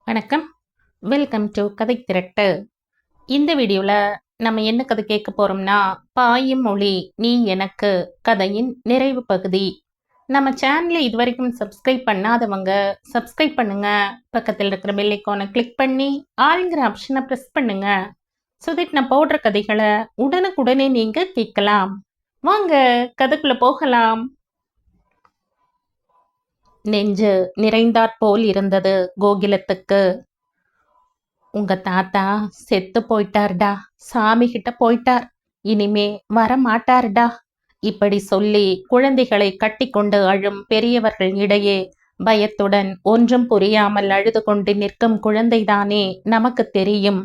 வணக்கம். Welcome to கதை திரட்டு. இந்த வீடியோவில் நம்ம என்ன கதை கேட்க போகிறோம்னா, பாயும் மொழி நீ எனக்கு கதையின் நிறைவு பகுதி. நம்ம சேனலை இது வரைக்கும் சப்ஸ்கிரைப் பண்ணாதவங்க சப்ஸ்கிரைப் பண்ணுங்க. பக்கத்தில் இருக்கிற பெல் ஐக்கானை கிளிக் பண்ணி ஆளுங்கிற ஆப்ஷனை ப்ரெஸ் பண்ணுங்க. ஸோ தட் நான் போடுற கதைகளை உடனுக்குடனே நீங்கள் கேட்கலாம். வாங்க கதைக்குள்ளே போகலாம். நெஞ்சு நிறைந்தாற்போல் இருந்தது கோகிலத்துக்கு. உங்க தாத்தா செத்து போயிட்டார்டா, சாமி கிட்ட போயிட்டார், இனிமே வர மாட்டார்டா. இப்படி சொல்லி குழந்தைகளை கட்டி கொண்டு அழும் பெரியவர்கள் இடையே பயத்துடன் ஒன்றும் புரியாமல் அழுது கொண்டு நிற்கும் குழந்தைதானே நமக்கு தெரியும்.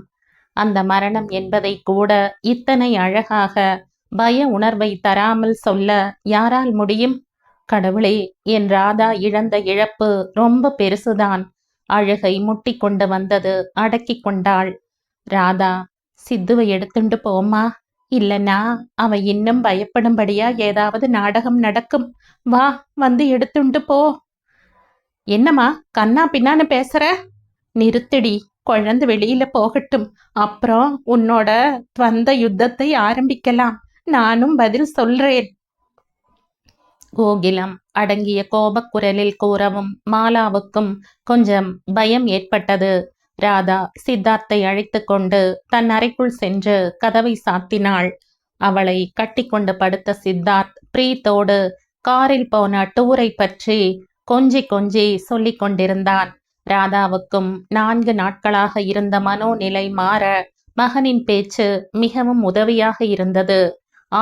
அந்த மரணம் என்பதை கூட இத்தனை அழகாக பய உணர்வை தராமல் சொல்ல யாரால் முடியும்? கடவுளே, என் ராதா இழந்த இழப்பு ரொம்ப பெருசுதான். அழுகை முட்டி கொண்டு வந்தது. அடக்கி கொண்டாள். ராதா, சித்துவை எடுத்துண்டு போமா, இல்லனா அவ இன்னும் பயப்படும்படியா ஏதாவது நாடகம் நடக்கும். வா, வந்து எடுத்துண்டு போ. என்னம்மா கண்ணா பின்னான்னு பேசுற? நிறுத்தடி, குழந்தை வெளியில போகட்டும், அப்புறம் உன்னோட துவந்த யுத்தத்தை ஆரம்பிக்கலாம். நானும் பதில் சொல்றேன். கோகிலம் அடங்கிய கோபக்குரலில் கூறவும் மாலாவுக்கும் கொஞ்சம் பயம் ஏற்பட்டது. ராதா சித்தார்த்தை அழைத்து கொண்டு தன் அறைக்குள் சென்று கதவை சாத்தினாள். அவளை கட்டி கொண்டு படுத்த சித்தார்த் பிரீத்தோடு காரில் போன டூரை பற்றி கொஞ்சி கொஞ்சி சொல்லிக் கொண்டிருந்தான். ராதாவுக்கும் 4 நாட்களாக இருந்த மனோநிலை மாற மகனின் பேச்சு மிகவும் உதவியாக இருந்தது.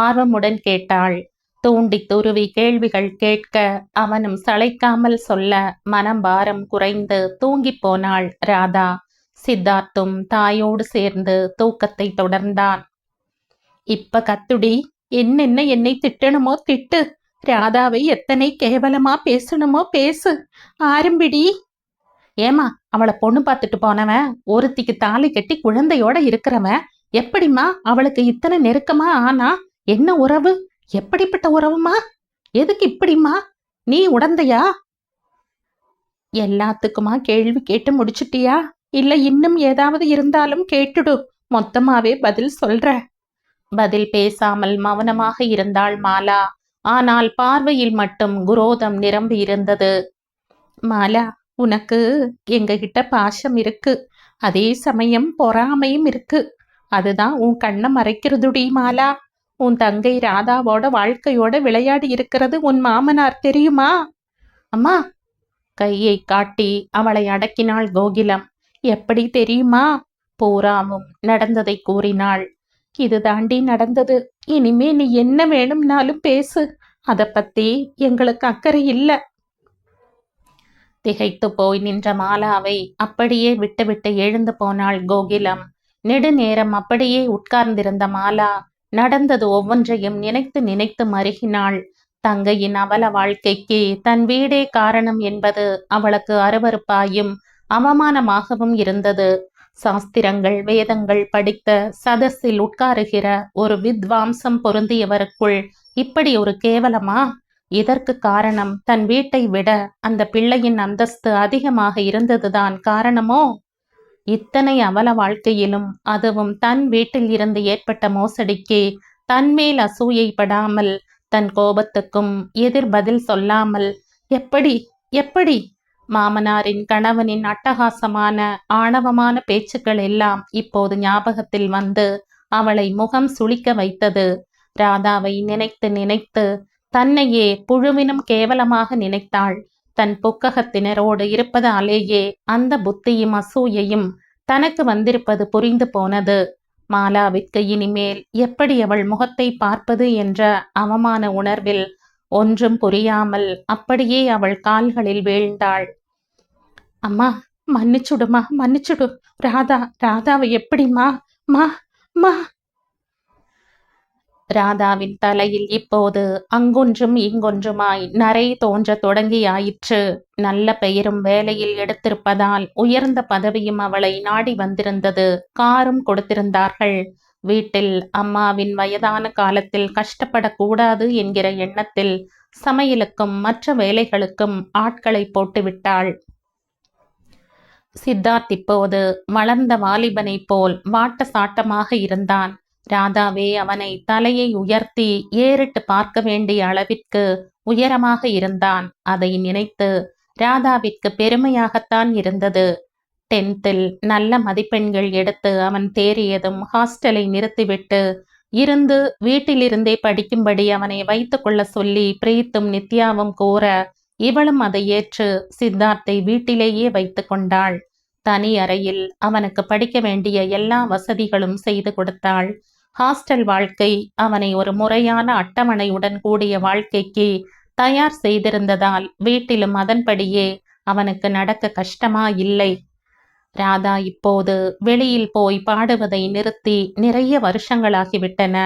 ஆர்வமுடன் கேட்டாள். தூண்டி துருவி கேள்விகள் கேட்க அவனும் சளைக்காமல் சொல்ல மனம் பாரம் குறைந்து தூங்கி போனாள் ராதா. சித்தார்த்தும் தாயோடு சேர்ந்து தூக்கத்தை தொடர்ந்தான். இப்ப கத்துடி, என்னென்ன என்னை திட்டணுமோ திட்டு, ராதாவை எத்தனை கேவலமா பேசணுமோ பேசு, ஆரம்பிடி. ஏமா, அவளை பொண்ணு பார்த்துட்டு போனவன் ஒருத்திக்கு தாலி கட்டி குழந்தையோட இருக்கிறவன் எப்படிமா அவளுக்கு இத்தனை நெருக்கமா ஆனா? என்ன உறவு? எப்படிப்பட்ட உறவுமா? எதுக்கு இப்படிமா? நீ உடந்தையா? எல்லாத்துக்குமா கேள்வி கேட்டு முடிச்சிட்டியா? இல்ல இன்னும் ஏதாவது இருந்தாலும் கேட்டுடு, மொத்தமாவே பதில் சொல்ற. பதில் பேசாமல் மௌனமாக இருந்தாள் மாலா. ஆனால் பார்வையில் மட்டும் குரோதம் நிரம்பி இருந்தது. மாலா, உனக்கு எங்க கிட்ட பாசம் இருக்கு, அதே சமயம் பொறாமையும் இருக்கு. அதுதான் உன் கண்ணை மறைக்கிறதுடி மாலா. உன் தங்கை ராதாவோட வாழ்க்கையோட விளையாடி இருக்கிறது உன் மாமனார் தெரியுமா? அம்மா, கையை காட்டி அவளை அடக்கினாள் கோகிலம். எப்படி தெரியுமா? பூராவும் நடந்ததை கூறினாள். இது தாண்டி நடந்தது, இனிமே நீ என்ன வேணும்னாலும் பேசு, அதை பத்தி எங்களுக்கு அக்கறை இல்ல. திகைத்து போய் நின்ற மாலாவை அப்படியே விட்டுவிட்டு எழுந்து போனாள் கோகிலம். நெடுநேரம் அப்படியே உட்கார்ந்திருந்த மாலா நடந்தது ஒவ்வொன்றையும் நினைத்து நினைத்து மருகினாள். தங்கையின் அவல வாழ்க்கைக்கு தன் வீடே காரணம் என்பது அவளுக்கு அருவருப்பாயும் அவமானமாகவும் இருந்தது. சாஸ்திரங்கள் வேதங்கள் படித்த சதஸில் உட்காருகிற ஒரு வித்வாம்சம் பொருந்தியவருக்குள் இப்படி ஒரு கேவலமா? இதற்கு காரணம் தன் வீட்டை விட அந்த பிள்ளையின் அந்தஸ்து அதிகமாக இருந்ததுதான் காரணமோ? இத்தனை அவல வாழ்க்கையிலும், அதுவும் தன் வீட்டில் இருந்து ஏற்பட்ட மோசடிக்கு தன்மேல் அசூயைப்படாமல், தன் கோபத்துக்கும் எதிர் பதில் சொல்லாமல் எப்படி எப்படி? மாமனாரின் கணவனின் அட்டகாசமான ஆணவமான பேச்சுக்கள் எல்லாம் இப்போது ஞாபகத்தில் வந்து அவளை முகம் சுளிக்க வைத்தது. ராதாவை நினைத்து நினைத்து தன்னையே புழுவினும் கேவலமாக நினைத்தாள். தன் புக்ககத்தினரோடு இருப்பதாலேயே அந்த புத்தியும் அசூயையும் தனக்கு வந்திருப்பது புரிந்து போனது. மாலாவிற்கு இனிமேல் எப்படி அவள் முகத்தை பார்ப்பது என்ற அவமான உணர்வில் ஒன்றும் புரியாமல் அப்படியே அவள் கால்களில் வீழ்ந்தாள். அம்மா, மன்னிச்சுடுமா, மன்னிச்சுடு. ராதாவை எப்படிமா? மா மா ராதாவின் தலையில் இப்போது அங்கொன்றும் இங்கொன்றுமாய் நரை தோன்ற தொடங்கியாயிற்று. நல்ல பெயரும் வேலையில் எடுத்திருப்பதால் உயர்ந்த பதவியும் அவளை நாடி வந்திருந்தது. காரும் கொடுத்திருந்தார்கள். வீட்டில் அம்மாவின் வயதான காலத்தில் கஷ்டப்படக்கூடாது என்கிற எண்ணத்தில் சமையலுக்கும் மற்ற வேலைகளுக்கும் ஆட்களை போட்டுவிட்டாள். சித்தார்த் இப்போது வளர்ந்த வாலிபனைப் போல் வாட்ட சாட்டமாக இருந்தான். ராதாவே அவனை தலையை உயர்த்தி ஏறிட்டு பார்க்க வேண்டிய அளவிற்கு உயரமாக இருந்தான். அதை நினைத்து ராதாவிற்கு பெருமையாகத்தான் இருந்தது. 10th நல்ல மதிப்பெண்கள் எடுத்து அவன் தேறியதும் ஹாஸ்டலை நிறுத்திவிட்டு இருந்து வீட்டிலிருந்தே படிக்கும்படி அவனை வைத்துக் கொள்ள சொல்லி பிரீத்தும் நித்யாவும் கூற இவளும் அதை ஏற்று சித்தார்த்தை வீட்டிலேயே வைத்து கொண்டாள். தனி அறையில் அவனுக்கு படிக்க வேண்டிய எல்லா வசதிகளும் செய்து கொடுத்தாள். ஹாஸ்டல் வாழ்க்கை அவனை ஒரு முறையான அட்டவணையுடன் கூடிய வாழ்க்கைக்கு தயார் செய்திருந்ததால் வீட்டிலும் அதன்படியே அவனுக்கு நடக்க கஷ்டமா இல்லை. ராதா இப்போது வெளியில் போய் பாடுவதை நிறுத்தி நிறைய வருஷங்களாகிவிட்டன.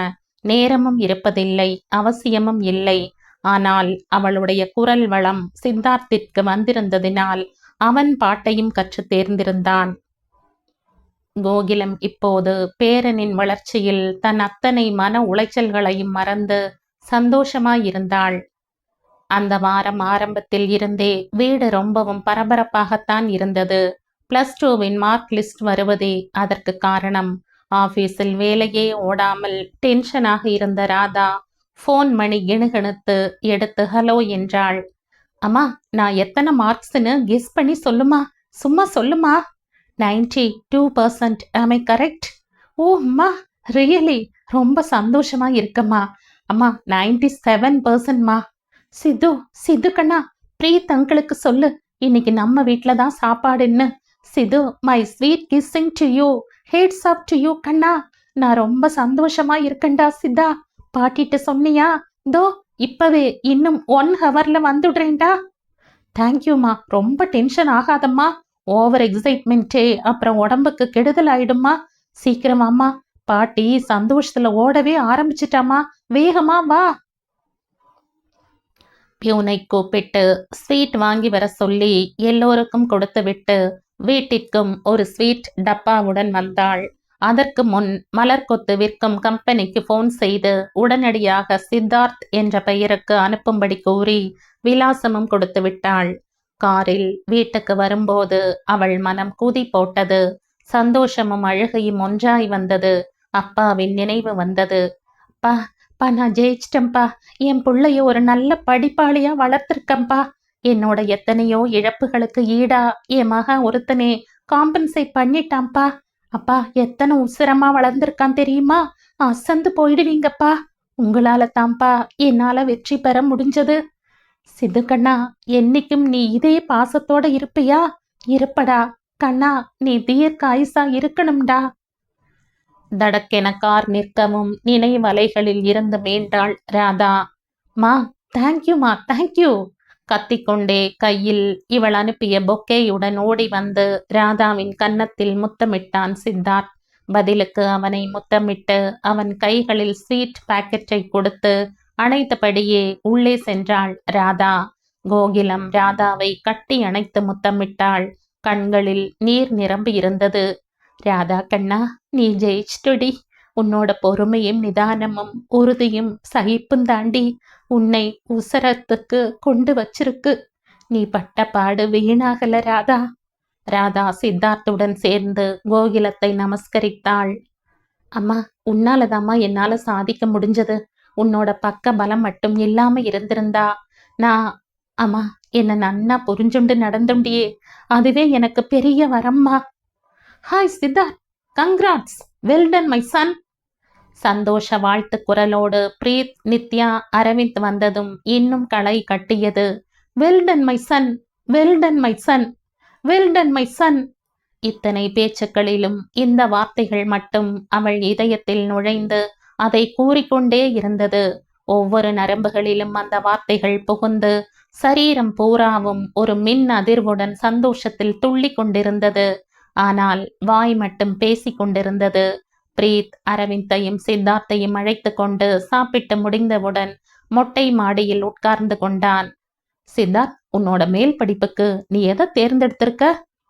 நேரமும் இருப்பதில்லை, அவசியமும் இல்லை. ஆனால் அவளுடைய குரல் வளம் சித்தார்த்திற்கு வந்திருந்ததினால் அவன் பாட்டையும் கற்று தேர்ந்திருந்தான். கோகிலம் இப்போது பேரனின் வளர்ச்சியில் தன் அத்தனை மன உளைச்சல்களையும் மறந்து சந்தோஷமாயிருந்தாள். அந்த வாரம் ஆரம்பத்தில் இருந்தே வீடு ரொம்பவும் பரபரப்பாகத்தான் இருந்தது. +2 மார்க் லிஸ்ட் வருவதே அதற்கு காரணம். ஆபீஸில் வேலையே ஓடாமல் டென்ஷனாக இருந்த ராதா ஃபோன் மணி கிணுகிணுத்து எடுத்து ஹலோ என்றாள். அம்மா, நான் எத்தனை மார்க்ஸ்னு கெஸ் பண்ணி சொல்லுமா, சும்மா சொல்லுமா. 92%. ஆம் ஐ கரெக்ட்? ஓ அம்மா, ரியலி ரொம்ப சந்தோஷமா இருக்கம்மா. அம்மா 97%மா. சித்து கண்ணா, பிரீத் அங்கிளுக்கு சொல்லு, இன்னைக்கு நம்ம வீட்டில தான் சாப்பாடுன்னு. Sithu, my sweet kissing to you, hats off to you கண்ணா. நான் ரொம்ப சந்தோஷமா இருக்கேன்டா சித்தா. பாட்டிட்டு சொன்னியா? தோ இப்பவே இன்னும் 1 ஹவர்ல வந்துடுறேன்டா. தேங்க்யூம்மா. ரொம்ப டென்ஷன் ஆகாதம்மா. ஓவர் எக்ஸைட்மெண்ட்டே அப்புறம் உடம்புக்கு கெடுதல் ஆயிடுமா. சீக்கிரமாம்மா, பாட்டி சந்தோஷத்துல ஓடவே ஆரம்பிச்சிட்டாமா. வேகமா வா. பியூனை கூப்பிட்டு ஸ்வீட் வாங்கி வர சொல்லி எல்லோருக்கும் கொடுத்து விட்டு வீட்டிற்கும் ஒரு ஸ்வீட் டப்பாவுடன் வந்தாள். அதற்கு முன் மலர்கொத்து விற்கும் கம்பெனிக்கு போன் செய்து உடனடியாக சித்தார்த் என்ற பெயருக்கு அனுப்பும்படி கூறி விலாசமும் கொடுத்து விட்டாள். காரில் வீட்டுக்கு வரும்போது அவள் மனம் கூதி போட்டது. சந்தோஷமும் அழுகையும் ஒன்றாய் வந்தது. அப்பாவின் நினைவு வந்தது. பா பா நான் ஜெயிச்சிட்டேன்பா. என் பிள்ளைய ஒரு நல்ல படிப்பாளியா வளர்த்திருக்கம்பா. என்னோட எத்தனையோ இழப்புகளுக்கு ஈடா என் மகன் ஒருத்தனே காம்பன்சேட் பண்ணிட்டான்ப்பா. அப்பா, எத்தனை உசிரமா வளர்ந்திருக்கான் தெரியுமா? அசந்து போயிடுவீங்கப்பா. உங்களால தான்ப்பா என்னால வெற்றி பெற முடிஞ்சது. சித்து கண்ணா, என்னைக்கும் நீ இதே பாசத்தோட இருப்பியா? இருப்படா கண்ணா, நீ தீர்க்க ஆயுசா இருக்கணும்டா. தடக்கென கார் நிற்கவும் நினைவலைகளில் இருந்து மீண்டாள் ராதா. மா, தேங்க்யூமா, தேங்க்யூ. கத்திக்கொண்டே கையில் இவள் அனுப்பிய பொக்கேயுடன் ஓடி வந்து ராதாவின் கன்னத்தில் முத்தமிட்டான் சித்தார்த். பதிலுக்கு அவனை முத்தமிட்டு அவன் கைகளில் ஸ்வீட் பாக்கெட்டை கொடுத்து அணைத்தபடியே உள்ளே சென்றாள் ராதா. கோகிலம் ராதாவை கட்டி அணைத்து முத்தமிட்டாள். கண்களில் நீர் நிரம்பி இருந்தது. ராதா கண்ணா, நீ ஜெயிச்சிட்டுடி. உன்னோட பொறுமையும் நிதானமும் உறுதியும் சகிப்பும் தாண்டி உன்னை உசரத்துக்கு கொண்டு வச்சிருக்கு. நீ பட்ட பாடு வீணாகல ராதா. ராதா சித்தார்த்துடன் சேர்ந்து கோகிலத்தை நமஸ்கரித்தாள். அம்மா, உன்னாலதாம்மா என்னால சாதிக்க முடிஞ்சது. உன்னோட பக்க பலம் மட்டும் இல்லாம இருந்திருந்தா நான் அம்மா என்ன நன்னா புரிஞ்சுண்டு நடந்துண்டியே. அதுவே எனக்கு பெரிய வரம்மா. Hi Siddharth, congrats, well done my son. சந்தோஷ வாழ்த்து குரலோடு பிரீத், நித்யா, அரவிந்த் வந்ததும் இன்னும் களை கட்டியது. Well done my Sun, well done my Sun, well done my Sun. இத்தனை பேச்சுக்களிலும் இந்த வார்த்தைகள் மட்டும் அவள் இதயத்தில் நுழைந்து அதை கூறிக்கொண்டே இருந்தது. ஒவ்வொரு நரம்புகளிலும் அந்த வார்த்தைகள் புகுந்து சரீரம் பூராவும் ஒரு மின் அதிர்வுடன் சந்தோஷத்தில் துள்ளி கொண்டிருந்தது. ஆனால் வாய் மட்டும் பேசிக் கொண்டிருந்தது. பிரீத் அரவிந்தையும் சித்தார்த்தையும் அழைத்து கொண்டு சாப்பிட்டு முடிந்தவுடன் மொட்டை மாடியில் உட்கார்ந்து கொண்டான். சித்தார்த், உன்னோட மேல் படிப்புக்கு நீ எதை தேர்ந்தெடுத்திருக்க?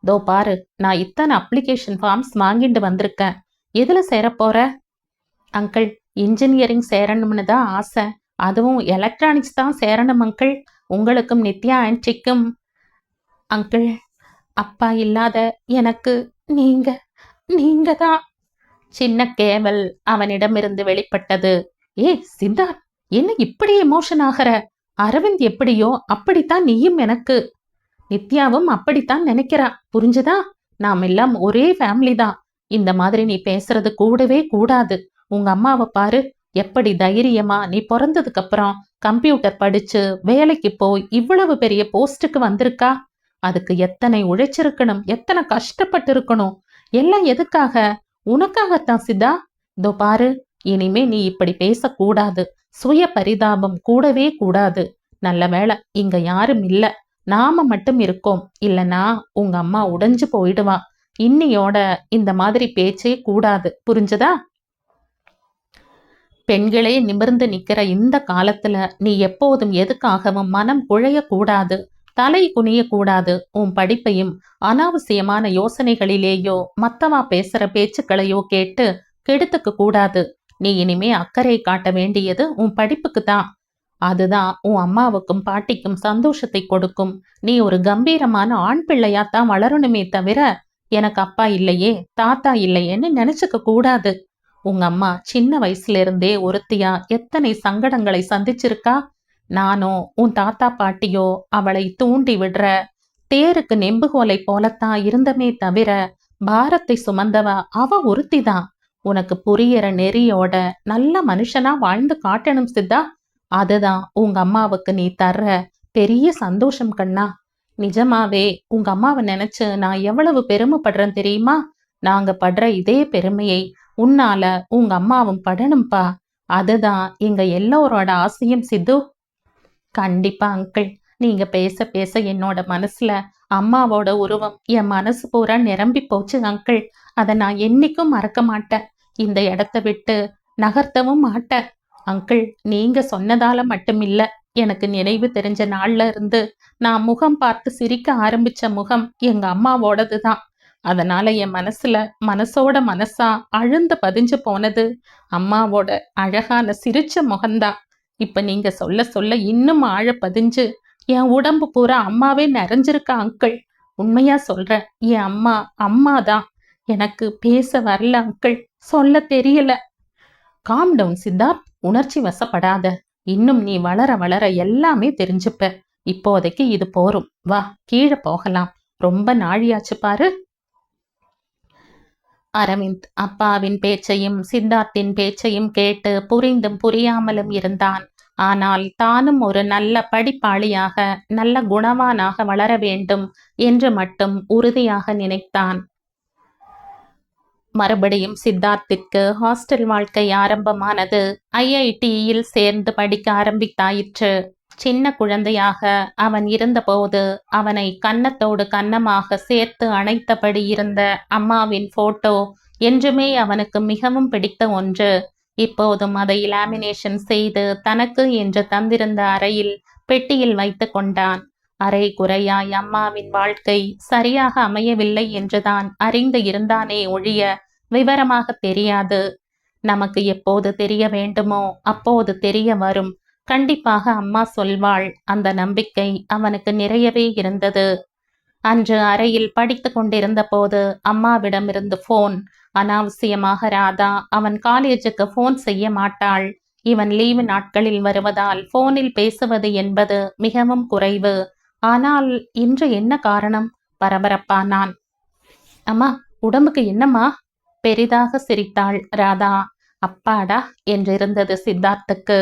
தோ பாரு, நான் இத்தனை அப்ளிகேஷன் ஃபார்ம்ஸ் வாங்கிட்டு வந்திருக்கேன். எதுல சேரப்போற? அங்கிள், இன்ஜினியரிங் சேரணும்னு தான் ஆசை. அதுவும் எலக்ட்ரானிக்ஸ் தான் சேரணும் அங்கிள். உங்களுக்கும் நித்யா ஆன்ட்டிக்கும். அங்கிள், அப்பா இல்லாத எனக்கு நீங்க நீங்க தான். சின்ன கேவல் அவனிடமிருந்து வெளிப்பட்டது. ஏய் சித்தார்த், என்ன இப்படி எமோஷன் ஆகிற? அரவிந்த் எப்படியோ அப்படித்தான் நீயும் எனக்கு. நித்யாவும் அப்படித்தான் நினைக்கிறா. புரிஞ்சுதா? நாம் எல்லாம் ஒரே ஃபேமிலி தான். இந்த மாதிரி நீ பேசுறது கூடவே கூடாது. உங்க அம்மாவை பாரு, எப்படி தைரியமா நீ பிறந்ததுக்கு அப்புறம் கம்ப்யூட்டர் படிச்சு வேலைக்கு போய் இவ்வளவு பெரிய போஸ்டுக்கு வந்திருக்கா. அதுக்கு எத்தனை உழைச்சிருக்கணும், எத்தனை கஷ்டப்பட்டு இருக்கணும். எல்லாம் எதுக்காக? உனக்காகத்தான் சித்தா. இதோ பாரு, இனிமே நீ இப்படி பேசக்கூடாது. சுய பரிதாபம் கூடவே கூடாது. நல்ல வேளை இங்க யாரும் இல்ல, நாம மட்டும் இருக்கோம். இல்லனா உங்க அம்மா உடைஞ்சு போயிடுவா. இன்னியோட இந்த மாதிரி பேச்சே கூடாது. புரிஞ்சதா? பெண்களே நிமிர்ந்து நிக்கிற இந்த காலத்துல நீ எப்போதும் எதுக்காகவும் மனம் குழைய கூடாது, தலை குனிய கூடாது. உன் படிப்பையும் அனாவசியமான யோசனைகளிலேயோ மத்தவா பேசுற பேச்சுக்களையோ கேட்டு கெடுத்துக்க கூடாது. நீ இனிமே அக்கறை காட்ட வேண்டியது உன் படிப்புக்கு தான். அதுதான் உன் அம்மாவுக்கும் பாட்டிக்கும் சந்தோஷத்தை கொடுக்கும். நீ ஒரு கம்பீரமான ஆண் பிள்ளையாத்தான் வளரணுமே தவிர எனக்கு அப்பா இல்லையே தாத்தா இல்லையேன்னு நினைச்சுக்க கூடாது. உங்க அம்மா சின்ன வயசுல இருந்தே ஒருத்தியா எத்தனை சங்கடங்களை சந்திச்சிருக்கா. நானோ உன் தாத்தா பாட்டியோ அவளை தூண்டி விடுற தேருக்கு நெம்புகோலை போலத்தான் இருந்தமே தவிர பாரத்தை சுமந்தவ அவ ஒருத்திதான். உனக்கு புரியற நெறியோட நல்ல மனுஷனா வாழ்ந்து காட்டணும் சித்தா. அதுதான் உங்க அம்மாவுக்கு நீ தர்ற பெரிய சந்தோஷம் கண்ணா. நிஜமாவே உங்க அம்மாவை நினைச்சு நான் எவ்வளவு பெருமைப்படுறேன் தெரியுமா? நாங்க படுற இதே பெருமையை உன்னால உங்க அம்மாவும் படணும்பா. அதுதான் எங்க எல்லோரோட ஆசையும் சித்து. கண்டிப்பா அங்கிள். நீங்க பேச பேச என்னோட மனசுல அம்மாவோட உருவம் என் மனசு பூரா நிரம்பி போச்சு அங்கிள். அதை நான் என்னைக்கும் மறக்க மாட்டேன். இந்த இடத்த விட்டு நகர்த்தவும் மாட்டேன் அங்கிள். நீங்க சொன்னதால மட்டுமில்ல, எனக்கு நினைவு தெரிஞ்ச நாள்ல இருந்து நான் முகம் பார்த்து சிரிக்க ஆரம்பிச்ச முகம் எங்க அம்மாவோடது தான். அதனால என் மனசுல மனசோட மனசா அழுந்து பதிஞ்சு போனது அம்மாவோட அழகான சிரிச்ச முகம்தான். இப்ப நீங்க சொல்ல சொல்ல இன்னும் ஆழ பதிஞ்சு என் உடம்பு பூரா அம்மாவே நிறைஞ்சிருக்கா அங்கிள். உண்மையா சொல்றேன், என் அம்மா அம்மாதான். எனக்கு பேச வரல அங்கிள், சொல்ல தெரியல. காம் டவுன் சித்தார்த், உணர்ச்சி வசப்படாத. இன்னும் நீ வளர வளர எல்லாமே தெரிஞ்சுப்ப. இப்போதைக்கு இது போரும். வா கீழே போகலாம். ரொம்ப நாழியாச்சு பாரு. அரவிந்த் அப்பாவின் பேச்சையும் சித்தார்த்தின் பேச்சையும் கேட்டு புரிந்தும் புரியாமலும் இருந்தான். ஆனால் தானும் ஒரு நல்ல படிப்பாளியாக நல்ல குணவானாக வளர வேண்டும் என்று மட்டும் உறுதியாக நினைத்தான். மறுபடியும் சித்தார்த்திற்கு ஹாஸ்டல் வாழ்க்கை ஆரம்பமானது. IITயில் சேர்ந்து படிக்க ஆரம்பித்தாயிற்று. சின்ன குழந்தையாக அவன் இருந்தபோது அவனை கன்னத்தோடு கன்னமாக சேர்த்து அணைத்தபடி இருந்த அம்மாவின் போட்டோ என்றுமே அவனுக்கு மிகவும் பிடித்த ஒன்று. இப்போதும் அதை லாமினேஷன் செய்து தனக்கு என்று தந்திருந்த அறையில் பெட்டியில் வைத்து கொண்டான். அரை குறையாய் அம்மாவின் வாழ்க்கை சரியாக அமையவில்லை என்றுதான் அறிந்து இருந்தானே ஒழிய விவரமாக தெரியாது. நமக்கு எப்போது தெரிய வேண்டுமோ அப்போது தெரிய வரும். கண்டிப்பாக அம்மா சொல்வாள். அந்த நம்பிக்கை அவனுக்கு நிறையவே இருந்தது. அன்று அறையில் படித்து கொண்டிருந்த போது அம்மாவிடமிருந்து போன். அனாவசியமாக ராதா அவன் காலேஜுக்கு போன் செய்ய மாட்டாள். இவன் லீவு நாட்களில் வருவதால் போனில் பேசுவது என்பது மிகவும் குறைவு. ஆனால் இன்று என்ன காரணம்? பரபரப்பானான். அம்மா, உடம்புக்கு என்னம்மா? பெரிதாக சிரித்தாள் ராதா. அப்பாடா என்றிருந்தது சித்தார்த்துக்கு.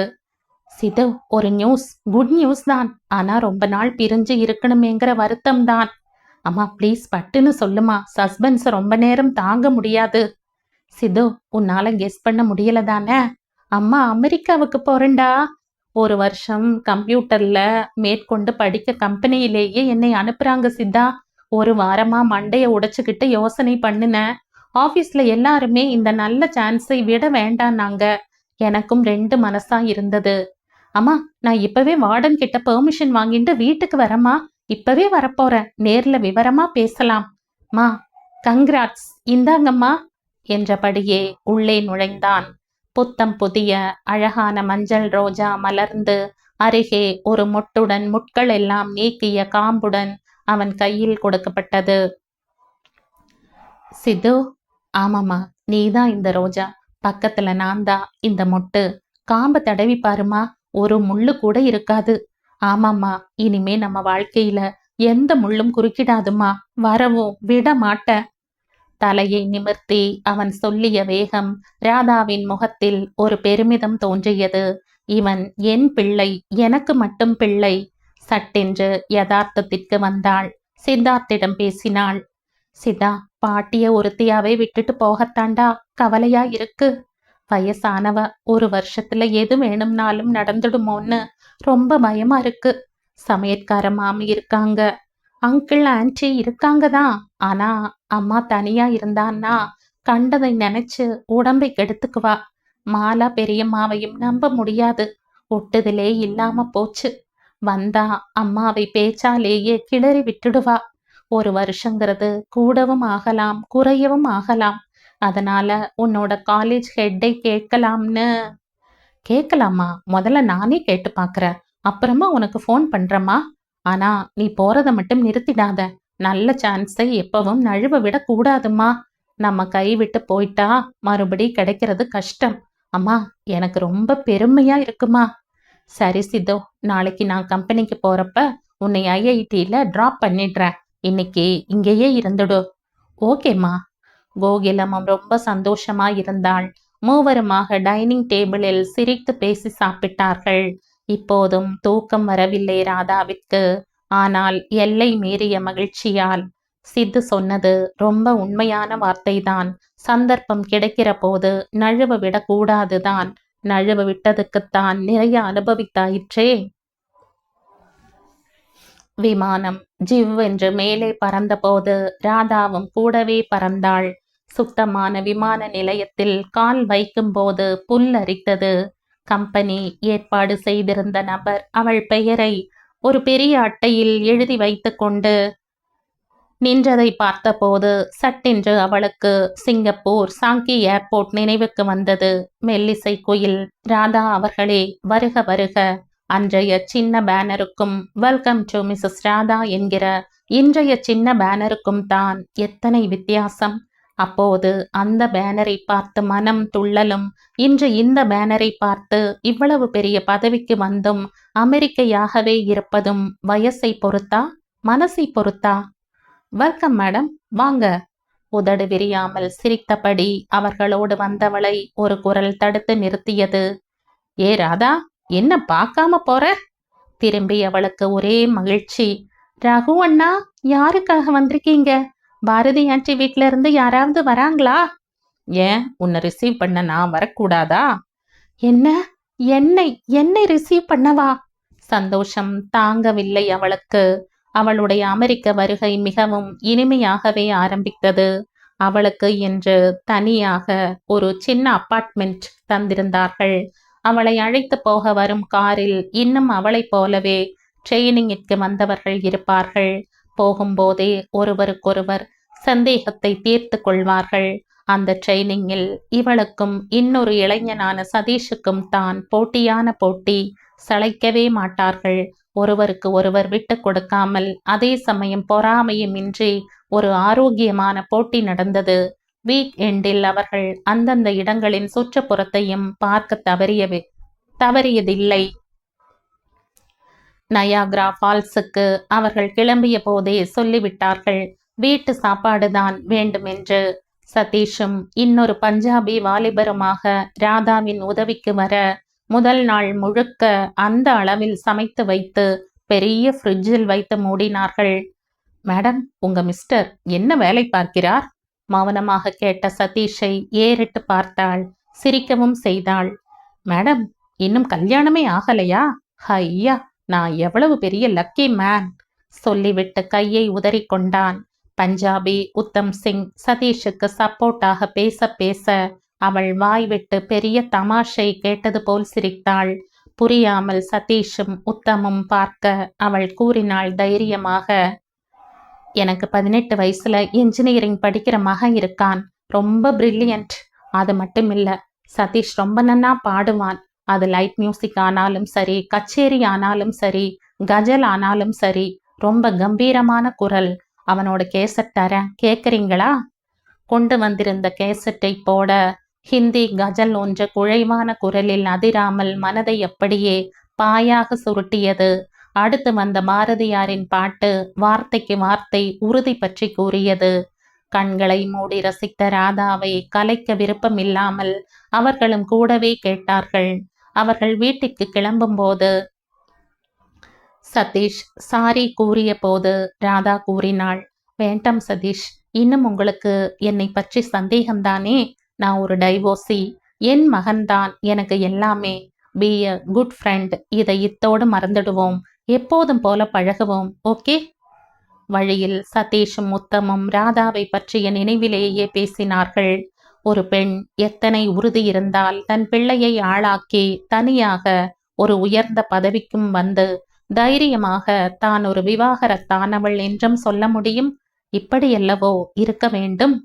சிது, ஒரு நியூஸ், குட் நியூஸ் தான். ஆனா ரொம்ப நாள் பிரிஞ்சு இருக்கணுமேங்கிற வருத்தம் தான். அம்மா ப்ளீஸ் பட்டுன்னு சொல்லுமா, சஸ்பென்ஸ் ரொம்ப நேரம் தாங்க முடியாது. சிது, உன்னால கெஸ் பண்ண முடியல தானே? அம்மா அமெரிக்காவுக்கு போறேன்டா. ஒரு வருஷம் கம்ப்யூட்டர்ல மேற்கொண்டு படிக்க கம்பெனியிலேயே என்னை அனுப்புறாங்க சித்தா. ஒரு வாரமா மண்டைய உடைச்சுக்கிட்டு யோசனை பண்ணினேன். ஆபீஸ்ல எல்லாருமே இந்த நல்ல சான்ஸை விட வேண்டான்னாங்க. எனக்கும் 2 மனசா இருந்தது. அம்மா, நான் இப்பவே வார்டன் கிட்ட பெர்மிஷன் வாங்கிட்டு வீட்டுக்கு வரமா. இப்பவே வரப்போறேன். நேர்ல விவரமா பேசலாம். மா, கங்க்ராட்ஸ், இந்தாங்கம்மா என்றபடியே உள்ளே நுழைந்தான். புத்தம் புதிய அழகான மஞ்சள் ரோஜா மலர்ந்து அருகே ஒரு முட்டுடன் முட்கள் எல்லாம் நீக்கிய காம்புடன் அவன் கையில் கொடுக்கப்பட்டது. சித்து, ஆமாம்மா, நீதான் இந்த ரோஜா, பக்கத்துல நான் தான் இந்த மொட்டு. காம்ப தடவி பாருமா, ஒரு முள்ளு கூட இருக்காது. ஆமாம்மா, இனிமே நம்ம வாழ்க்கையில எந்த முள்ளும் குறுக்கிடாதுமா, வரவும் விட மாட்ட. தலையை நிமிர்த்தி அவன் சொல்லிய வேகம் ராதாவின் முகத்தில் ஒரு பெருமிதம் தோன்றியது. இவன் என் பிள்ளை, எனக்கு மட்டும் பிள்ளை. சட்டென்று யதார்த்தத்திற்கு வந்தாள். சித்தார்த்திடம் பேசினாள். சித்தா, பாட்டிய ஒருத்தியாவே விட்டுட்டு போகத்தாண்டா கவலையா இருக்கு. வயசானவ, ஒரு வருஷத்துல எது வேணும்னாலும் நடந்துடுமோன்னு ரொம்ப பயமா இருக்கு. சமையற்கார மாமி இருக்காங்க, அங்கிள் ஆன்டி இருக்காங்க தான். ஆனா அம்மா தனியா இருந்தான்னா கண்டதை நினைச்சு உடம்பை கெடுத்துக்குவா. மாலா பெரியம்மாவையும் நம்ப முடியாது. ஒட்டுதலே இல்லாம போச்சு. வந்தா அம்மாவை பேச்சாலேயே கிளறி விட்டுடுவா. ஒரு வருஷங்கிறது கூடவும் ஆகலாம், குறையவும் ஆகலாம். அதனால உன்னோட காலேஜ் ஹெட்டை கேட்கலாம்னு. கேட்கலாமா? முதல்ல நானே கேட்டு பார்க்கறேன், அப்புறமா உனக்கு ஃபோன் பண்றேம்மா. ஆனா நீ போறத மட்டும் நிறுத்திடாத. நல்ல சான்ஸை எப்பவும் நழுவ விட கூடாதுமா. நம்ம கை விட்டு போயிட்டா மறுபடி கிடைக்கிறது கஷ்டம். அம்மா, எனக்கு ரொம்ப பெருமையா இருக்குமா. சரி சித்து, நாளைக்கு நான் கம்பெனிக்கு போறப்ப உன்னை ஐஐடியில டிராப் பண்ணிடுறேன். இன்னைக்கு இங்கேயே இருந்துடு. ஓகேம்மா. கோகிலமும் ரொம்ப சந்தோஷமா இருந்தாள். மூவருமாக டைனிங் டேபிளில் சிரித்து பேசி சாப்பிட்டார்கள். இப்போதும் தூக்கம் வரவில்லை ராதாவிற்கு. ஆனால் எல்லை மீறிய மகிழ்ச்சியால். சித்து சொன்னது ரொம்ப உண்மையான வார்த்தைதான். சந்தர்ப்பம் கிடைக்கிற போது நழுவ விடக்கூடாதுதான். நழுவ விட்டதுக்குத்தான் நிறைய அனுபவித்தாயிற்றே. விமானம் ஜிவ்வென்று மேலே பறந்தபோது ராதாவும் கூடவே பறந்தாள். சுத்தமான விமான நிலையத்தில் கால் வைக்கும்போது புல்லரித்தது. கம்பெனி ஏற்பாடு செய்திருந்த நபர் அவள் பெயரை ஒரு பெரிய அட்டையில் எழுதி வைத்து கொண்டு நின்றதை பார்த்தபோது சட்டென்று அவளுக்கு சிங்கப்பூர் சாங்கி ஏர்போர்ட் நினைவுக்கு வந்தது. மெல்லிசை குயில் ராதா அவர்களே, வருக வருக. அன்றைய சின்ன பேனருக்கும் வெல்கம் டு மிஸ்ஸஸ் ராதா என்கிற இன்றைய சின்ன பேனருக்கும் தான் எத்தனை வித்தியாசம். அப்போது அந்த பேனரை பார்த்து மனம் துள்ளலும், இன்று இந்த பேனரை பார்த்து இவ்வளவு பெரிய பதவிக்கு வந்தும் அமெரிக்கையாகவே இருப்பதும் வயசை பொறுத்தா, மனசை பொறுத்தா? வெல்கம் மேடம், வாங்க. உதடு விரியாமல் சிரித்தபடி அவர்களோடு வந்தவளை ஒரு குரல் தடுத்து நிறுத்தியது. ஏ ராதா, என்ன பார்க்காம போற? திரும்பி அவளுக்கு ஒரே மகிழ்ச்சி. ரகு அண்ணா, யாருக்காக வந்திருக்கீங்க? பாரதி ஆண்டி வீட்ல இருந்து யாராவது வராங்களா? ஏன், உன்னை ரிசீவ் பண்ண நான் வரக்கூடாதா? என்ன, என்னை என்னை ரிசீவ் பண்ணவா? சந்தோஷம் தாங்கவில்லை அவளுக்கு. அவளுடைய அமெரிக்க வருகை மிகவும் இனிமையாகவே ஆரம்பித்தது. அவளுக்கு என்று தனியாக ஒரு சின்ன அப்பார்ட்மெண்ட் தந்திருந்தார்கள். அவளை அழைத்து போக வரும் காரில் இன்னும் அவளைப் போலவே ட்ரெயினிங்கிற்கு வந்தவர்கள் இருப்பார்கள். போகும்போதே ஒருவருக்கொருவர் சந்தேகத்தை தீர்த்து கொள்வார்கள். அந்த ட்ரெயினிங்கில் இவளுக்கும் இன்னொரு இளைஞனான சதீஷுக்கும் தான் போட்டியான போட்டி. சளைக்கவே மாட்டார்கள். ஒருவருக்கு ஒருவர் விட்டு கொடுக்காமல், அதே சமயம் பொறாமையும் இன்றி ஒரு ஆரோக்கியமான போட்டி நடந்தது. வீக் எண்டில் அவர்கள் அந்தந்த இடங்களின் சுற்றுப்புறத்தையும் பார்க்க தவறியதில்லை. நயாக்ரா ஃபால்ஸுக்கு அவர்கள் கிளம்பிய போதே சொல்லிவிட்டார்கள், வீட்டு சாப்பாடுதான் வேண்டுமென்று. சதீஷும் இன்னொரு பஞ்சாபி வாலிபருமாக ராதாவின் உதவிக்கு வர முதல் நாள் முழுக்க அந்த அளவில் சமைத்து வைத்து பெரிய ஃப்ரிட்ஜில் வைத்து மூடினார்கள். மேடம், உங்க மிஸ்டர் என்ன வேலை பார்க்கிறார்? மௌனமாக கேட்ட சதீஷை ஏறிட்டு பார்த்தாள். சிரிக்கவும் செய்தாள். மேடம், இன்னும் கல்யாணமே ஆகலையா? ஐயா, நான் எவ்வளவு பெரிய லக்கி மேன்! சொல்லிவிட்டு கையை உதறிக்கொண்டான். பஞ்சாபி உத்தம் சிங் சதீஷுக்கு சப்போர்ட்டாக பேச பேச அவள் வாய் விட்டு பெரிய தமாஷை கேட்டது போல் சிரித்தாள். புரியாமல் சதீஷும் உத்தமும் பார்க்க அவள் கூறினாள் தைரியமாக, எனக்கு 18 வயசுல இன்ஜினியரிங் படிக்கிற மகன் இருக்கான். ரொம்ப பிரில்லியன்ட். அது மட்டும் இல்ல, சதீஷ் ரொம்ப நன்னா பாடுவான். அது லைட் மியூசிக் ஆனாலும் சரி, கச்சேரி ஆனாலும் சரி, கஜல் ஆனாலும் சரி, ரொம்ப கம்பீரமான குரல். அவனோட கேசட் தரேன், கேக்குறீங்களா? கொண்டு வந்திருந்த கேசட்டை போட ஹிந்தி கஜல் ஒன்று குழைவான குரலில் அதிராமல் மனதை அப்படியே பாயாக சுருட்டியது. அடுத்து வந்த பாரதியாரின் பாட்டு வார்த்தைக்கு வார்த்தை உறுதி பற்றி கூறியது. கண்களை மூடி ரசித்த ராதாவை கலைக்க விருப்பமில்லாமல் அவர்களும் கூடவே கேட்டார்கள். அவர்கள் வீட்டிற்கு கிளம்பும்போது சதீஷ் சாரி கூறிய போது ராதா கூறினாள், வேண்டாம் சதீஷ், இன்னும் உங்களுக்கு என்னை பற்றி சந்தேகம்தானே? நான் ஒரு டைவோர்ஸி. என் மகன்தான் எனக்கு எல்லாமே. B a good friend. இதை இத்தோடு மறந்துடுவோம். எப்போதும் போல பழகுவோம். ஓகே? வழியில் சதீஷும் முத்தமும் ராதாவை பற்றிய நினைவிலேயே பேசினார்கள். ஒரு பெண் எத்தனை உறுதி இருந்தால் தன் பிள்ளையை ஆளாக்கி தனியாக ஒரு உயர்ந்த பதவிக்கும் வந்து தைரியமாக தான் ஒரு விவாகரத்தானவள் என்றும் சொல்ல முடியும்? இப்படியல்லவோ இருக்க வேண்டும்.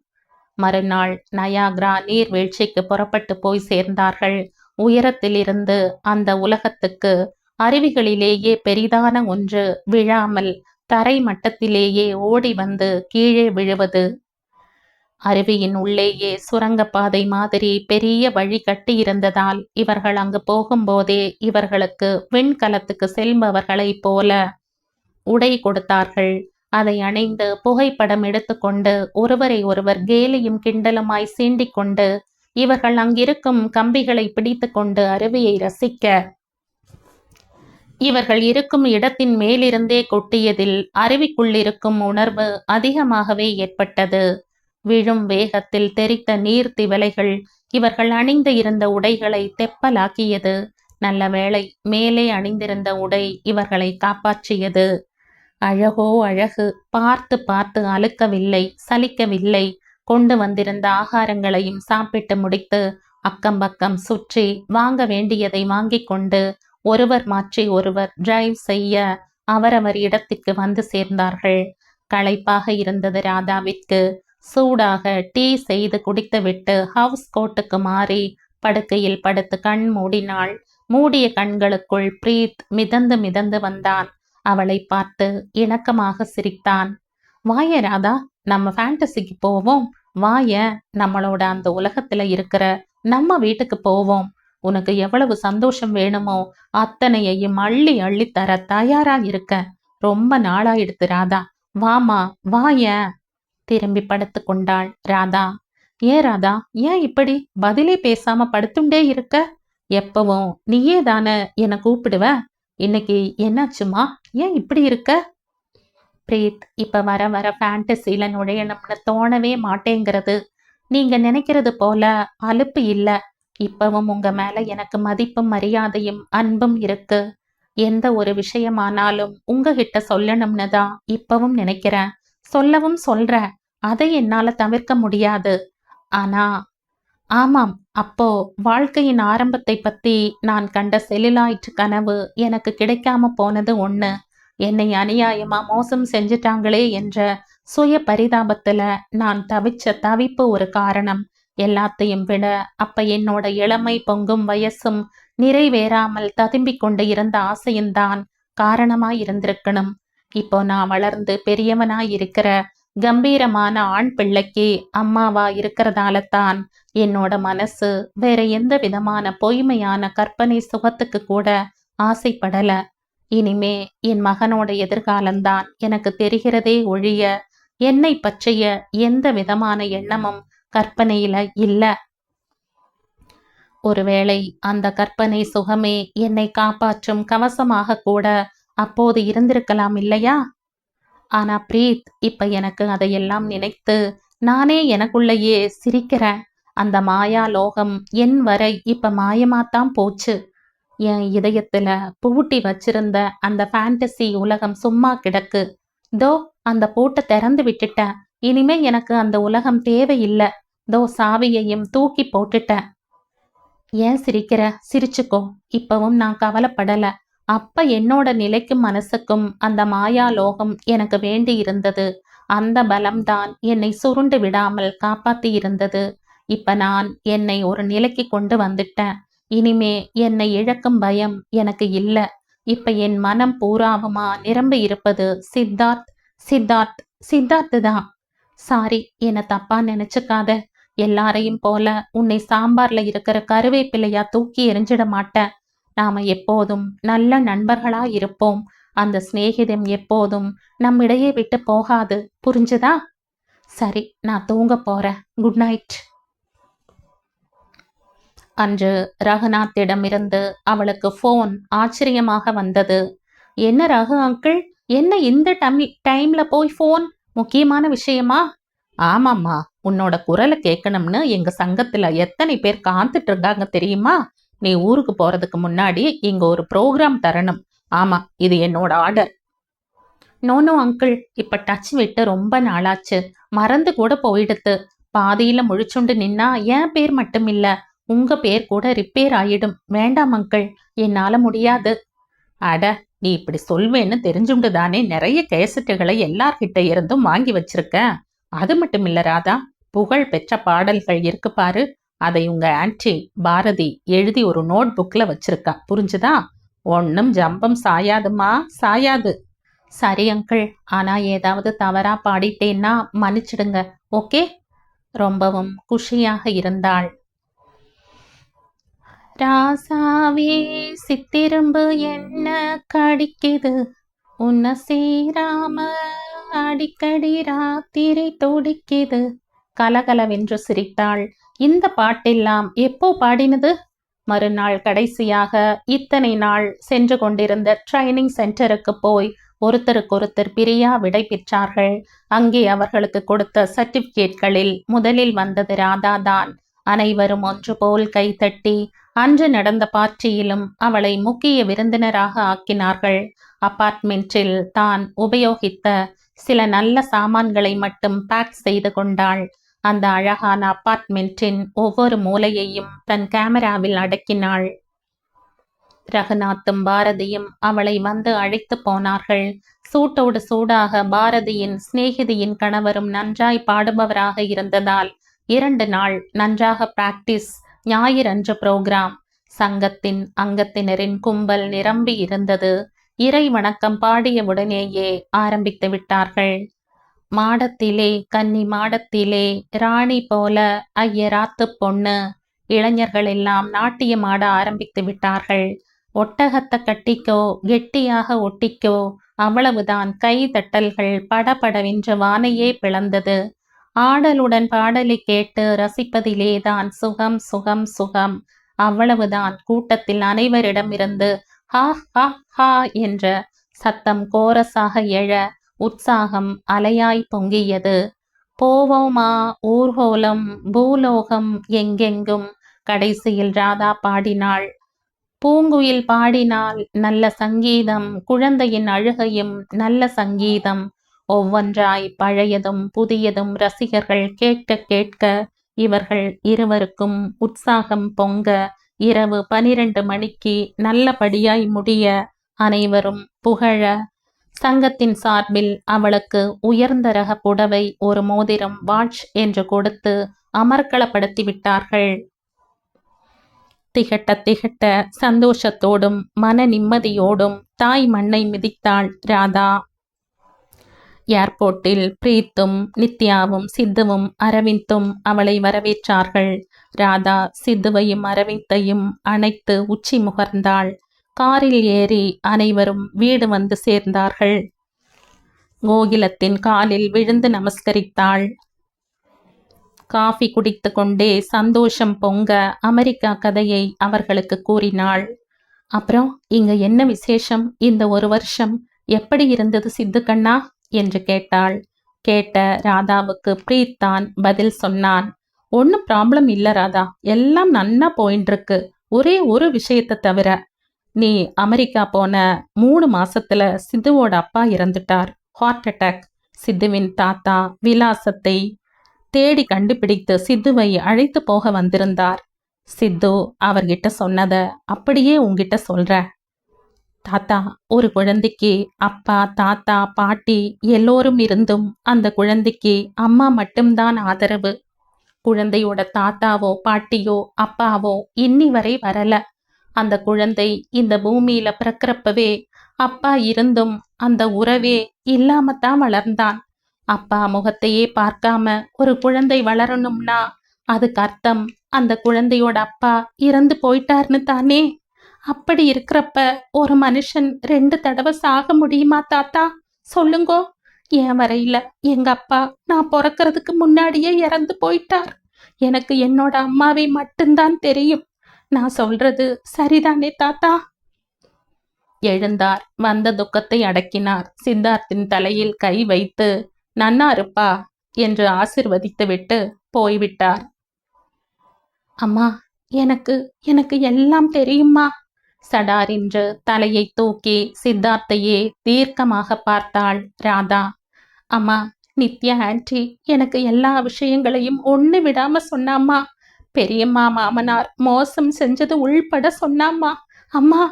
மறுநாள் நயாக்ரா நீர்வீழ்ச்சிக்கு புறப்பட்டு போய் சேர்ந்தார்கள். உயரத்திலிருந்து அந்த உலகத்துக்கு அருவிகளிலேயே பெரிதான ஒன்று விழாமல் தரை மட்டத்திலேயே ஓடி வந்து கீழே விழுவது. அருவியின் உள்ளேயே சுரங்கப்பாதை மாதிரி பெரிய வழி கட்டி இருந்ததால் இவர்கள் அங்கு போகும்போதே இவர்களுக்கு விண்கலத்துக்கு செல்பவர்களைப் போல உடை கொடுத்தார்கள். அதை அணிந்து புகைப்படம் எடுத்துக்கொண்டு ஒருவரை ஒருவர் கேலியும் கிண்டலுமாய் சீண்டிக் கொண்டு இவர்கள் அங்கிருக்கும் கம்பிகளை பிடித்து கொண்டு அருவியை ரசிக்க இவர்கள் இருக்கும் இடத்தின் மேலிருந்தே கொட்டியதில் அருவிக்குள்ளிருக்கும் உணர்வு அதிகமாகவே ஏற்பட்டது. விழும் வேகத்தில் தெரித்த நீர் திவலைகள் இவர்கள் அணிந்து இருந்த உடைகளை தெப்பலாக்கியது. நல்ல வேளை மேலே அணிந்திருந்த உடை இவர்களை காப்பாற்றியது. அழகோ அழகு. பார்த்து பார்த்து அலுக்கவில்லை, சலிக்கவில்லை. கொண்டு வந்திருந்த ஆகாரங்களையும் சாப்பிட்டு முடித்து அக்கம் பக்கம் சுற்றி வாங்க வேண்டியதை வாங்கிக் கொண்டு ஒருவர் மாற்றி ஒருவர் டிரைவ் செய்ய அவரவர் இடத்திற்கு வந்து சேர்ந்தார்கள். களைப்பாக இருந்தது ராதாவிற்கு. சூடாக டீ செய்து குடித்துவிட்டு ஹவுஸ் கோட்டுக்கு மாறி படுக்கையில் படுத்து கண் மூடினாள். மூடிய கண்களுக்குள் பிரீத் மிதந்து மிதந்து வந்தான். அவளை பார்த்து இணக்கமாக சிரித்தான். வாய ராதா, நம்ம ஃபேண்டசிக்கு போவோம். வாய, நம்மளோட அந்த உலகத்துல இருக்கிற நம்ம வீட்டுக்கு போவோம். உனக்கு எவ்வளவு சந்தோஷம் வேணுமோ அத்தனையையும் அள்ளி அள்ளி தர தயாரா இருக்க. ரொம்ப நாளாயிடுத்து ராதா. வாமா, வாய. திரும்பி படுத்து கொண்டாள் ராதா. ஏன் ராதா, ஏன் இப்படி பதிலே பேசாம படுத்துண்டே இருக்க? எப்பவும் நீயே தானே என்னை கூப்பிடுவ. இன்னைக்கு என்னாச்சுமா, ஏன் இப்படி இருக்க? பிரீத், இப்ப வர வர ஃபேண்டசியில நுழையணும்னு தோணவே மாட்டேங்கிறது. நீங்க நினைக்கிறது போல அலுப்பு இல்ல. இப்பவும் உங்க மேல எனக்கு மதிப்பும் மரியாதையும் அன்பும் இருக்கு. எந்த ஒரு விஷயமானாலும் உங்ககிட்ட சொல்லணும்னு தான் இப்பவும் நினைக்கிறேன். சொல்லவும் சொல்றேன். அதை என்னால தவிர்க்க முடியாது. ஆனா ஆமாம், அப்போ வாழ்க்கையின் ஆரம்பத்தை பத்தி நான் கண்ட செல்லுலாய்ட் கனவு எனக்கு கிடைக்காம போனது ஒண்ணு. என்னை அநியாயமா மோசம் செஞ்சிட்டாங்களே என்ற சுய பரிதாபத்துல நான் தவிச்ச தவிப்பு ஒரு காரணம். எல்லாத்தையும் விட அப்ப என்னோட இளமை பொங்கும் வயசும் நிறைவேறாமல் ததும்பிக் கொண்டு இருந்த ஆசையும்தான் காரணமாய் இருந்திருக்கணும். இப்போ நான் வளர்ந்து பெரியவனாய் இருக்கிற கம்பீரமான ஆண் பிள்ளைக்கு அம்மாவா இருக்கிறதால தான் என்னோட மனசு வேற எந்த விதமான பொய்மையான கற்பனை சுகத்துக்கு கூட ஆசைப்படல. இனிமே என் மகனோட எதிர்காலம்தான் எனக்கு தெரிகிறதே ஒழிய என்னை பற்றிய எந்த விதமான எண்ணமும் கற்பனையில இல்ல. ஒருவேளை அந்த கற்பனை சுகமே என்னை காப்பாற்றும் கவசமாக கூட அப்போது இருந்திருக்கலாம் இல்லையா? ஆனா பிரீத், இப்ப எனக்கு அதையெல்லாம் நினைத்து நானே எனக்குள்ளேயே சிரிக்கிறேன். அந்த மாயா லோகம் என் வரை இப்ப மாயமாத்தான் போச்சு. என் இதயத்துல பூட்டி வச்சிருந்த அந்த ஃபேண்டசி உலகம் சும்மா கிடக்கு. தோ அந்த பூட்டை திறந்து விட்டுட்டேன். இனிமே எனக்கு அந்த உலகம் தேவையில்லை. தோ சாவியையும் தூக்கி போட்டுட்டேன். ஏன் சிரிக்கிற? சிரிச்சுக்கோ. இப்பவும் நான் கவலைப்படல. அப்ப என்னோட நிலைக்கும் மனசுக்கும் அந்த மாயா லோகம் எனக்கு வேண்டி இருந்தது. அந்த பலம்தான் என்னை சுருண்டு விடாமல் காப்பாத்தி இருந்தது. இப்ப நான் என்னை ஒரு நிலைக்கு கொண்டு வந்துட்டேன். இனிமே என்னை இழக்கும் பயம் எனக்கு இல்ல. இப்ப என் மனம் பூராவுமா நிரம்பி இருப்பது சித்தார்த், சித்தார்த், சித்தார்த்து தான். சாரி, என்னை தப்பா நினைச்சுக்காத. எல்லாரையும் போல உன்னை சாம்பார்ல இருக்கிற கருவேப்பிலையா தூக்கி எறிஞ்சிட மாட்டேன். நாம எப்போதும் நல்ல நண்பர்களா இருப்போம். அந்த சிநேகிதம் எப்போதும் நம்மிடையே விட்டு போகாது. புரிஞ்சுதா? சரி, நான் தூங்க போறேன். Good night. அன்று ரகுநாத்திடமிருந்து அவளுக்கு போன் ஆச்சரியமாக வந்தது. என்ன ரகு அங்கிள், என்ன இந்த டைம்ல போய் போன்? முக்கியமான விஷயமா? ஆமாம்மா, உன்னோட குரலை கேட்கணும்னு எங்க சங்கத்துல எத்தனை பேர் காத்துட்டு இருக்காங்க தெரியுமா? நீ ஊருக்கு போறதுக்கு முன்னாடி இங்க ஒரு ப்ரோக்ராம் தரணும். ஆமா, இது என்னோட ஆர்டர். நோ அங்கிள், இப்ப டச் விட்டு ரொம்ப நாளாச்சு. மறந்து கூட போயிடுத்து. பாதியில முழிச்சுண்டு நின்னா என் பேர் மட்டும் இல்ல, உங்க பேர் கூட ரிப்பேர் ஆயிடும். வேண்டாம் அங்கிள், என்னால முடியாது. அட, நீ இப்படி சொல்வேன்னு தெரிஞ்சுண்டு தானே நிறைய கேசட்டுகளை எல்லார்கிட்ட இருந்தும் வாங்கி வச்சிருக்க. அது மட்டும் இல்ல ராதா, புகழ் பெற்ற பாடல்கள் இருக்கு பாரு, அதை உங்க ஆன்டி பாரதி எழுதி ஒரு நோட் புக்ல வச்சிருக்கா. புரிஞ்சுதா? ஒன்னும் ஜம்பம் சாயாதுமா, சாயாது. சரி அங்கிள், ஆனா ஏதாவது தவறா பாடிட்டேன்னா மன்னிச்சிடுங்க. ஓகே? ரொம்பவும் குஷியாக இருந்தாள். ராசாவே சித்திரும்பு என்ன கடிக்குது, உன்னை சேராம அடிக்கடி ராத்திரி துடிக்குது. கலகலவென்று சிரித்தாள். இந்த பாட்டெல்லாம் எப்போ பாடினது? மறுநாள் கடைசியாக இத்தனை நாள் சென்று கொண்டிருந்த ட்ரைனிங் சென்டருக்கு போய் ஒருத்தருக்கொருத்தர் பிரியா விடை பெற்றார்கள். அங்கே அவர்களுக்கு கொடுத்த சர்டிபிகேட்களில் முதலில் வந்தது ராதாதான். அனைவரும் ஒன்று போல் கைதட்டி அன்று நடந்த பார்ட்டியிலும் அவளை முக்கிய விருந்தினராக ஆக்கினார்கள். அபார்ட்மெண்டில் தான் உபயோகித்த சில நல்ல சாமான்களை மட்டும் பேக் செய்து கொண்டாள். அந்த அழகான அபார்ட்மெண்டின் ஒவ்வொரு மூலையையும் தன் கேமராவில் அடக்கினாள். ரகுநாத்தும் பாரதியும் அவளை வந்து அழைத்து போனார்கள். சூட்டோடு சூடாக பாரதியின் சிநேகிதியின் கணவரும் நன்றாய் பாடுபவராக இருந்ததால் 2 நாள் நன்றாக பிராக்டிஸ். ஞாயிறன்று புரோகிராம். சங்கத்தின் அங்கத்தினரின் கும்பல் நிரம்பி இருந்தது. இறை வணக்கம் பாடியவுடனேயே ஆரம்பித்து விட்டார்கள். மாடத்திலே கன்னி மாடத்திலே ராணி போல ஐயராத்து பொண்ணு. இளைஞர்கள் எல்லாம் நாட்டியமாட ஆரம்பித்து விட்டார்கள். ஒட்டகத்தை கட்டிக்கோ, கெட்டியாக ஒட்டிக்கோ, அவ்வளவுதான். கை தட்டல்கள் படபடவென்று வானையே பிளந்தது. ஆடலுடன் பாடலை கேட்டு ரசிப்பதிலேதான் சுகம் சுகம் சுகம். அவ்வளவுதான். கூட்டத்தில் அனைவரிடமிருந்து ஹா ஹா ஹா என்ற சத்தம் கோரஸாக எழ உற்சாகம் அலையாய் பொங்கியது. போவோமா ஊர்கோலம் பூலோகம் எங்கெங்கும். கடைசியில் ராதா பாடினாள். பூங்குயில் பாடினால் நல்ல சங்கீதம், குழந்தையின் அழுகையும் நல்ல சங்கீதம். ஒவ்வொன்றாய் பழையதும் புதியதும் ரசிகர்கள் கேட்க கேட்க இவர்கள் இருவருக்கும் உற்சாகம் பொங்க இரவு 12 மணிக்கு நல்லபடியாய் முடிய அனைவரும் புகழ சங்கத்தின் சார்பில் அவளுக்கு உயர்ந்த ரக புடவை, ஒரு மோதிரம், வாட்ச் என்று கொடுத்து அமர்க்களப்படுத்தி விட்டார்கள். திகட்ட திகட்ட சந்தோஷத்தோடும் மன நிம்மதியோடும் தாய் மண்ணை மிதித்தாள் ராதா. ஏர்போர்ட்டில் பிரீத்தும் நித்யாவும் சித்துவும் அரவிந்தும் அவளை வரவேற்றார்கள். ராதா சித்துவையும் அரவிந்தையும் அணைத்து உச்சி முகர்ந்தாள். காரில் ஏறி அனைவரும் வீடு வந்து சேர்ந்தார்கள். கோகிலத்தின் காலில் விழுந்து நமஸ்கரித்தாள். காஃபி குடித்து கொண்டே சந்தோஷம் பொங்க அமெரிக்கா கதையை அவர்களுக்கு கூறினாள். அப்புறம் இங்க என்ன விசேஷம்? இந்த 1 வருஷம் எப்படி இருந்தது சித்து கண்ணா என்று கேட்டாள். கேட்ட ராதாவுக்கு பிரீத் தான் பதில் சொன்னான். ஒன்றும் ப்ராப்ளம் இல்லை ராதா, எல்லாம் நன்னா போயின்னு இருக்கு. ஒரே ஒரு விஷயத்தை தவிர, நீ அமெரிக்கா போன 3 மாசத்துல சித்துவோட அப்பா இறந்துட்டார். Heart attack. சித்துவின் தாத்தா விலாசத்தை தேடி கண்டுபிடித்து சித்துவை அழைத்து போக வந்திருந்தார். சித்து அவர்கிட்ட சொன்னத அப்படியே உங்ககிட்ட சொல்ற. தாத்தா, ஒரு குழந்தைக்கு அப்பா, தாத்தா, பாட்டி எல்லோரும் இருந்தும் அந்த குழந்தைக்கு அம்மா மட்டும்தான் ஆதரவு. குழந்தையோட தாத்தாவோ பாட்டியோ அப்பாவோ இன்னி வரை வரல. அந்த குழந்தை இந்த பூமியில பிறக்கிறப்பவே அப்பா இருந்தும் அந்த உறவே இல்லாமத்தான் வளர்ந்தான். அப்பா முகத்தையே பார்க்காம ஒரு குழந்தை வளரணும்னா அதுக்கு அர்த்தம் அந்த குழந்தையோட அப்பா இறந்து போயிட்டார்னு தானே. அப்படி இருக்கிறப்ப ஒரு மனுஷன் 2 தடவை சாக முடியுமா தாத்தா? சொல்லுங்கோ. என் வரையில எங்க அப்பா நான் பிறக்கிறதுக்கு முன்னாடியே இறந்து போயிட்டார். எனக்கு என்னோட அம்மாவை மட்டும்தான் தெரியும். நான் சொல்றது சரிதானே தாத்தா? எழுந்தார். வந்த துக்கத்தை அடக்கினார். சித்தார்த்தின் தலையில் கை வைத்து நன்னா இருப்பா என்று ஆசிர்வதித்து விட்டு போய்விட்டார். அம்மா, எனக்கு எனக்கு எல்லாம் தெரியுமா? சடார் என்று தலையை தூக்கி சித்தார்த்தையே தீர்க்கமாக பார்த்தாள் ராதா. அம்மா, நித்யா ஆன்டி எனக்கு எல்லா விஷயங்களையும் ஒண்ணு விடாம சொன்னாம்மா. பெரியம்மா மாமனார் மோசம் செஞ்சது உள்பட சொன்னாம்மா. அம்மா.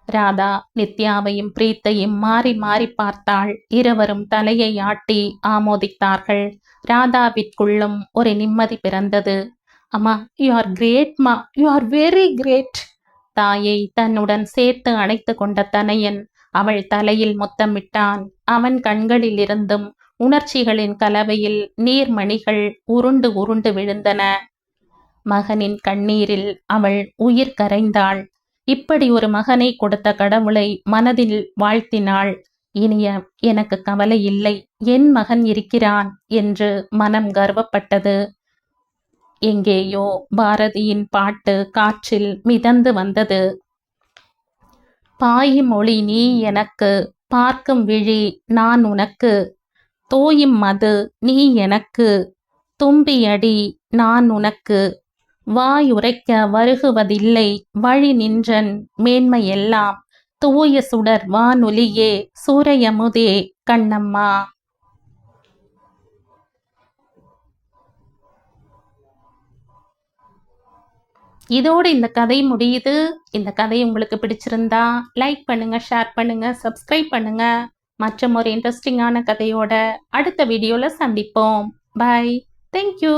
ராதா நித்யாவையும் பிரீத்தையும் மாறி மாறி பார்த்தாள். இருவரும் தலையை ஆட்டி ஆமோதித்தார்கள். ராதாவிற்குள்ளும் ஒரு நிம்மதி பிறந்தது. அம்மா, யூ ஆர் கிரேட்மா, யூ ஆர் வெரி கிரேட். தாயை தன்னுடன் சேர்த்து அணைத்து கொண்ட தனையன் அவள் தலையில் முத்தமிட்டான். அவன் கண்களில் இருந்தும் உணர்ச்சிகளின் கலவையில் நீர்மணிகள் உருண்டு உருண்டு விழுந்தன. மகனின் கண்ணீரில் அவள் உயிர் கரைந்தாள். இப்படி ஒரு மகனை கொடுத்த கடவுளை மனதில் வாழ்த்தினாள். இனிய எனக்கு கவலை இல்லை, என் மகன் இருக்கிறான் என்று மனம் கர்வப்பட்டது. எங்கேயோ பாரதியின் பாட்டு காற்றில் மிதந்து வந்தது. பாயும் மொழி நீ எனக்கு, பார்க்கும் விழி நான் உனக்கு, தோயும் மது நீ எனக்கு, தும்பியடி நான் உனக்கு, வாயுரைக்க வருகுவதில்லை வழி நின்றன் மேன்மையெல்லாம், தூய சுடர் வானொலியே சூரையமுதே கண்ணம்மா. இதோடு இந்த கதை முடியுது. இந்த கதை உங்களுக்கு பிடிச்சிருந்தா லைக் பண்ணுங்க, ஷேர் பண்ணுங்க, சப்ஸ்கிரைப் பண்ணுங்க. மற்றும் ஒரு இன்ட்ரெஸ்டிங்கான கதையோட அடுத்த வீடியோல சந்திப்போம். பை. தேங்க்யூ.